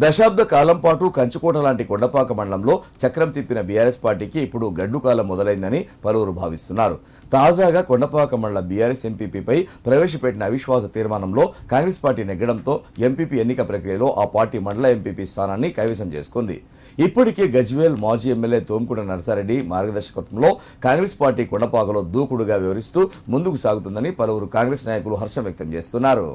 దశాబ్ద కాలం పాటు కంచుకోట లాంటి కొండపాక మండలంలో చక్రం తిప్పిన బీఆర్ఎస్ పార్టీకి ఇప్పుడు గడ్డు కాలం మొదలైందని పలువురు భావిస్తున్నారు. తాజాగా కొండపాక మండల బీఆర్ఎస్ ఎంపీపీపై ప్రవేశపెట్టిన అవిశ్వాస తీర్మానంలో కాంగ్రెస్ పార్టీ నెగ్గడంతో ఎంపీపీ ఎన్నిక ప్రక్రియలో ఆ పార్టీ మండల ఎంపీపీ స్థానాన్ని కైవసం చేసుకుంది. ఇప్పటికే గజ్వేల్ మాజీ ఎమ్మెల్యే తోంకుడ నర్సారెడ్డి మార్గదర్శకత్వంలో కాంగ్రెస్ పార్టీ కొండపాకలో దూకుడుగా వ్యవహరిస్తూ ముందుకు సాగుతుందని పలువురు కాంగ్రెస్ నాయకులు హర్షం వ్యక్తం చేస్తున్నారు.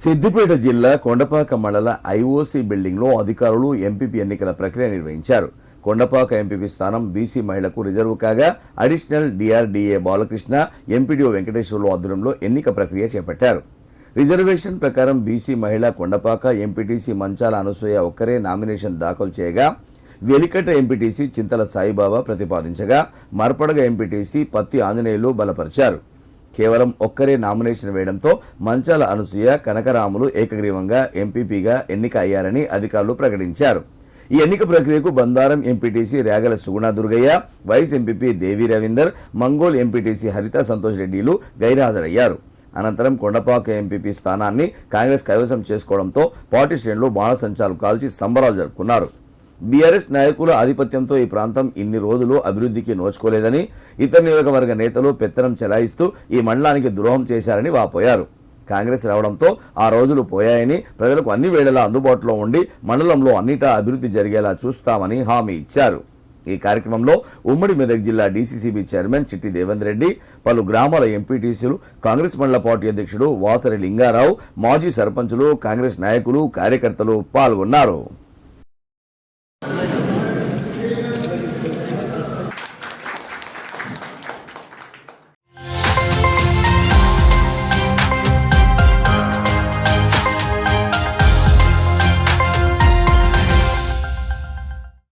సిద్దిపేట జిల్లా కొండపాక మండల ఐఓసీ బిల్డింగ్లో అధికారులు ఎంపీపీ ఎన్నికల ప్రక్రియ నిర్వహించారు. కొండపాక ఎంపీపీ స్థానం బీసీ మహిళకు రిజర్వ్ కాగా additional DRDA Balakrishna, MPDO Venkateswarlu ఆధ్వర్యంలో ఎన్నిక ప్రక్రియ చేపట్టారు. రిజర్వేషన్ ప్రకారం బీసీ మహిళ కొండపాక ఎంపీటీసీ మంచాల అనసూయ ఒక్కరే నామినేషన్ దాఖలు చేయగా, వెలికట ఎంపీటీసీ చింతల సాయిబాబా ప్రతిపాదించగా, మర్పడగ ఎంపీటీసీ పత్తి ఆంజనేయులు బలపరిచారు. కేవలం ఒక్కరే నామినేషన్ వేయడంతో మంచాల అనసూయ, కనకరాములు ఏకగ్రీవంగా ఎంపీపీగా ఎన్నిక అయ్యారని అధికారులు ప్రకటించారు. ఈ ఎన్నిక ప్రక్రియకు బందారం ఎంపీటీసీ రేగల సుగుణ దుర్గయ్య, వైస్ ఎంపీపీ దేవి రవీందర్, మంగోల్ ఎంపీటీసీ హరిత సంతోష్ రెడ్డిలు గైర్హాజరయ్యారు. అనంతరం కొండపాక ఎంపీపీ స్థానాన్ని కాంగ్రెస్ కైవసం చేసుకోవడంతో పార్టీ శ్రేణులు బాణసంచాలు కాల్చి సంబరాలు జరుపుకున్నారు. బీఆర్ఎస్ నాయకుల ఆధిపత్యంతో ఈ ప్రాంతం ఇన్ని రోజులు అభివృద్ధికి నోచుకోలేదని, ఇతర నియోజకవర్గ నేతలు పెత్తనం చెలాయిస్తూ ఈ మండలానికి ద్రోహం చేశారని వాపోయారు. కాంగ్రెస్ రావడంతో ఆ రోజులు పోయాయని, ప్రజలకు అన్ని వేళలా అందుబాటులో ఉండి మండలంలో అన్నిటా అభివృద్ధి జరిగేలా చూస్తామని హామీ ఇచ్చారు. ఈ కార్యక్రమంలో ఉమ్మడి మెదక్ జిల్లా డీసీసీబీ చైర్మన్ చిట్టి దేవేందర్ రెడ్డి, పలు గ్రామాల ఎంపీటీసీలు, కాంగ్రెస్ మండల పార్టీ అధ్యక్షుడు వాసరి లింగారావు, మాజీ సర్పంచులు, కాంగ్రెస్ నాయకులు, కార్యకర్తలు పాల్గొన్నారు.